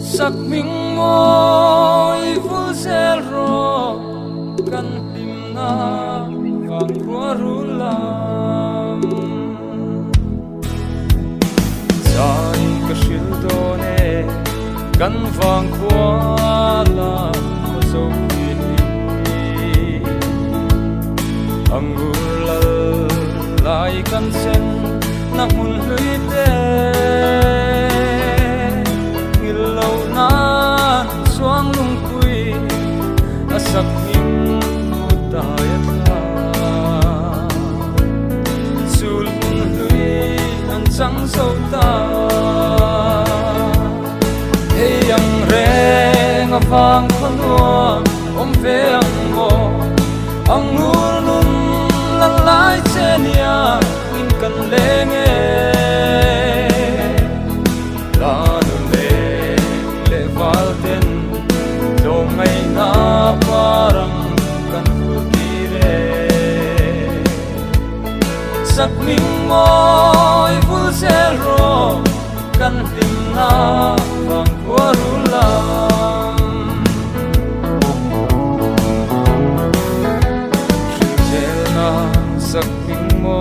sắc mình môi vu zel ro kan tim na vang rua ru lam sai ka shil do ne kan vang kwa la ko so ni angula lai kan sen na mun lui te soang lung kui asak min utayat la sul mun lui an chang so ta hey yang reng avang khonwa om ve ang mo ang ulun la lai chenia in kan lenge ngày na parang kan putire sak ming moi vu zero kan tim na vang warulam shil na sak ming mo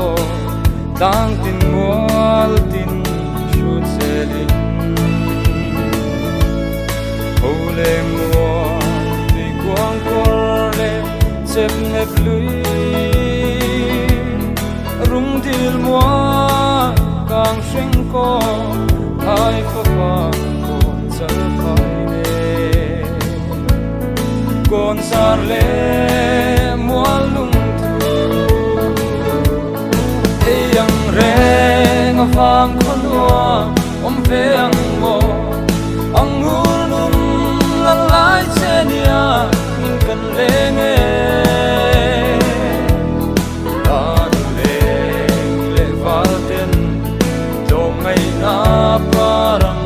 tang tin mual tin shut selin ole mo quang corle chep nep lui rung dil moi kang shing ko ai pha pa kon sal phai ne kon sar le moi lung thu e yang reng avang khonwa om ve ang mo ang ulum la lai chenia kan lenge an le valten do mai na parang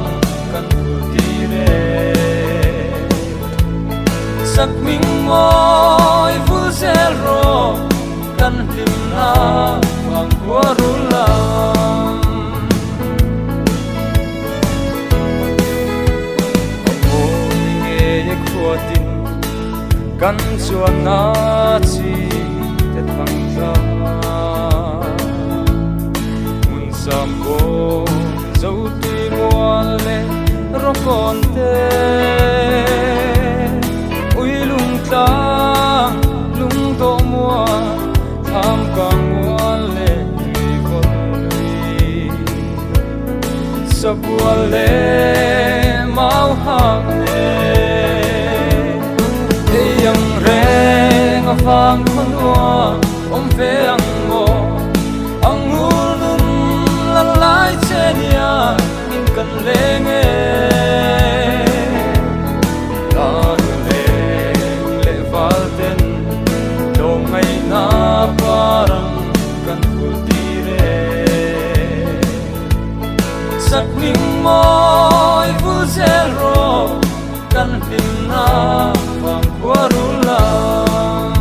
kan putire sak ming moi vu zero kan lim na wang warulam mo nge khotin kan chuan na chi te thang za mun sam ko zo ti mual le ro kon te ui lung ta lung to mua tham ka mual le ti kon lui sa bual le mau hak ne yang reng avang khonwa om ve ang mo ang ulun la lai chenia in kan lenge la le valten do mai na parang kan putire sak ming moi vu zero kan tim na vang warulam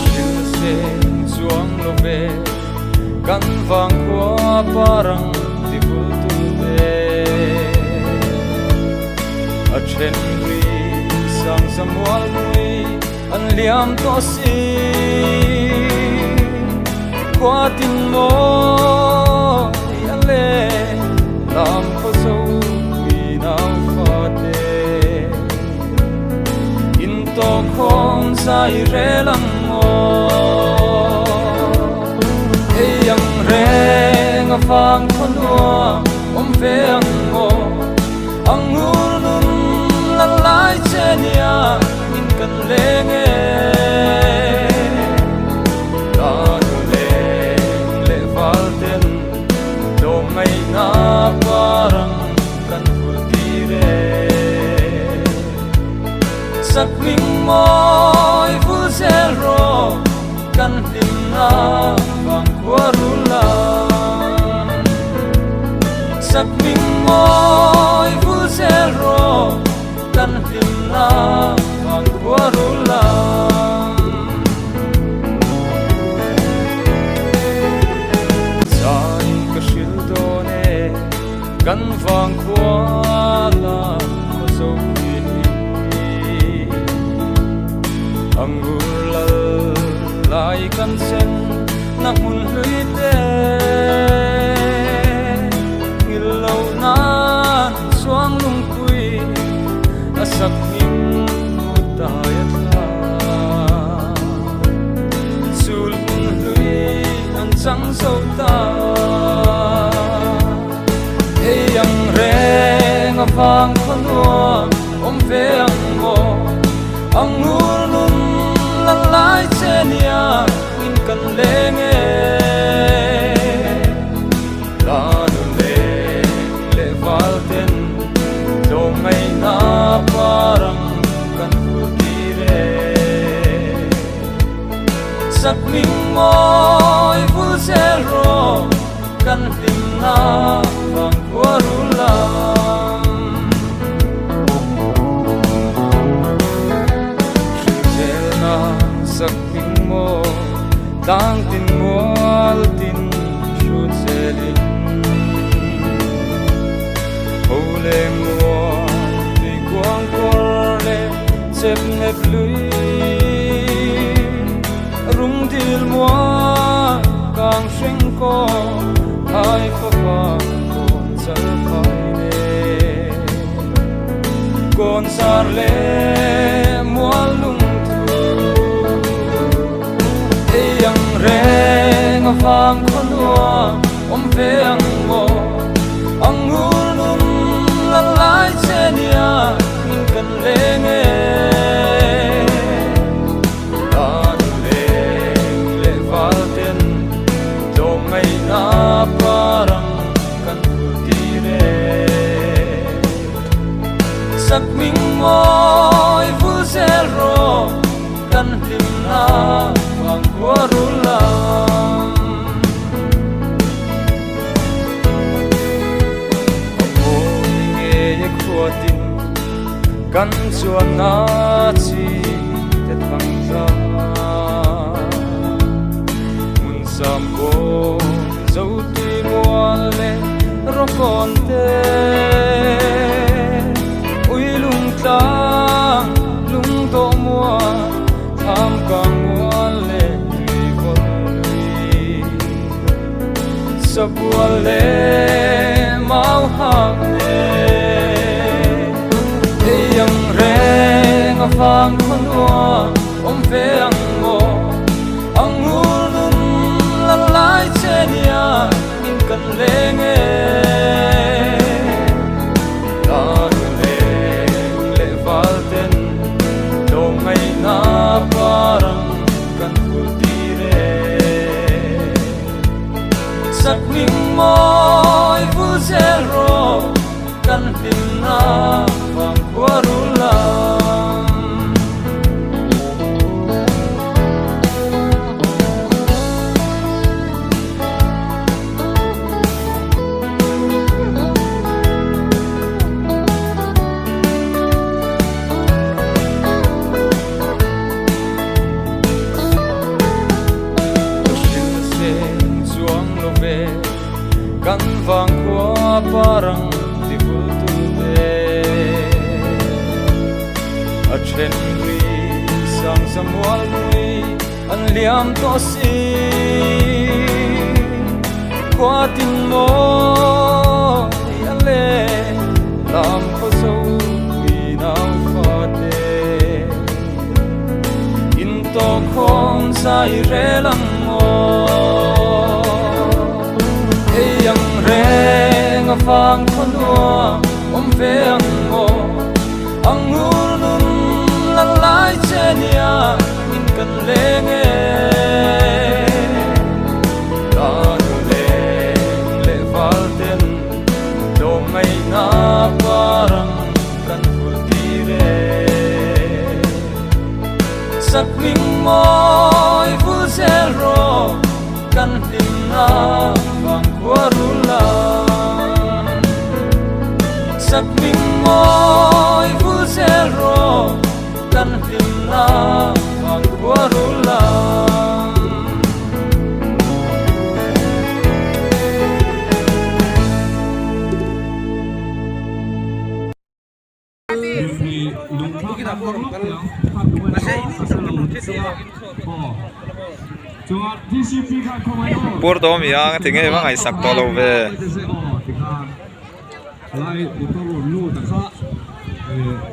shil se chuang lo ve kan vang kwa parang ti bul tu te a chen ri sang samual nui an liam to si qua tin mo ya le lam ko so wi nau fa te in to khom sai re lang mo e yang reng avang khonwa om ve ang mo ang ulun la lai chenia in kan lenge le valten do mai na parang kan putire sak ming moi vu zero kan lim na na vang quarula sak ming moi vu zero kan him na vang quarula sai ka shil do ne kan vang quarula ko so angulal lai kan sen na hun hlui te ngilo na suang lung pui asak nim utayat la sul hun hlui an chang so ta ei ang reng avang khonwa om ve ang mo angul lai chenia in kan lenge la nu le valten do mai na parang kan putire sak ming moi vu zero kan him na vang quarula sak ming mo tang tin mual tin shoot selin hole mo ti quang corle chep nep lui rum dil mo kang sheng ko hai fa fa kon sal phai ne kon sar le mual lung reng avang khonwa om ve ang mo angul num la lai chenia in kan lenge an le valten do mai na parang kan putire sak ming moi vu zero kan him na vang quarula kan chuan na chi te thang za mun sam ko zo ti muale ro kon te ui lung tlang lung do mua tham kang muale ti kon lui sabuale mau hak ne yang reng avang khonwa om ve ang mo angul num la lai chenia in kan lenge la le valten do mai na parang kan putire sak ming moi vu zero kan him na vang quarula kan vang qua parang ti vul tu te a chen ri sang samual nui an liam to si qua tin mo ya le lam ko so wi nau fa te in to khom sai re lang mo yang reng avang khonwa om ve ang mo angul num la lai chenia in kan lenge la le valten do mai na parang kan putire sak ming moi vu zero kan himna vang kwarulam sak ming moi vu zero kan himna vang kwarulam Pur to mi ang tinge ma ngai sak to lo ve lai motor lu ta kha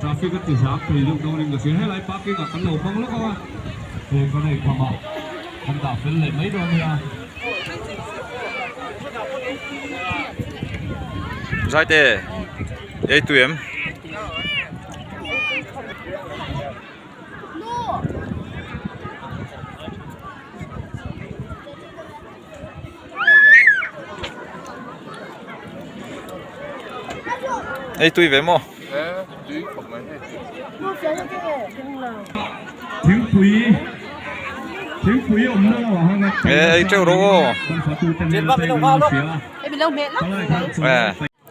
traffic ka ti sak pri lu dong ring ka se lai parking ka kan lo bang lo ka ko nei pa ma kan da fel le mai do mi a zai te ei tu em ei tu ve mo thiếu quý ông nó là hàng ngày ei treo ro trên bắc bên hoa đó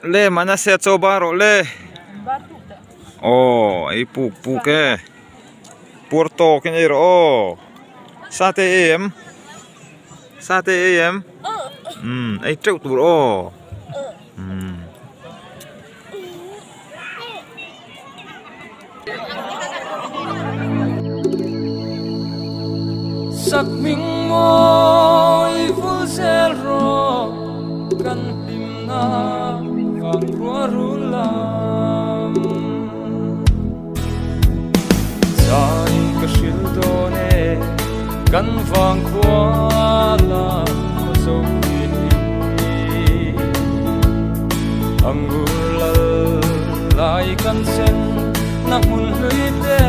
le mana se cho ba ro le oh ei pu ke porto ke nei ro sa te em ei treo tu ro sak ming moi vu zero kan himna vang kwarulam sai ka shil do ne kan vang kwala ko so ni angulal lai kan sen na mun lui te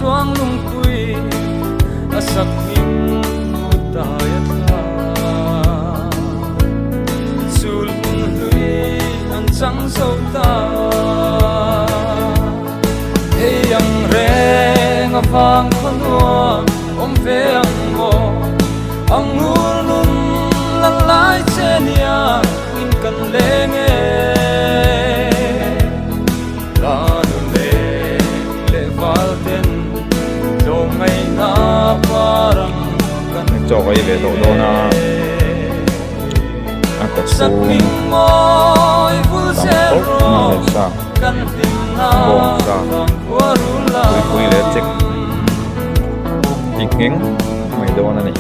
soang lung kui asak ning utayat ha sul lui an chang so ta hey yang reng avang khonwa om ve ang mo ang ulun lalai chenia in kan lenge cho cái về độ đó na ăn cà phê tắm tốt mà lại sao bông sao quý quý để check ít ngén mày đâu anh này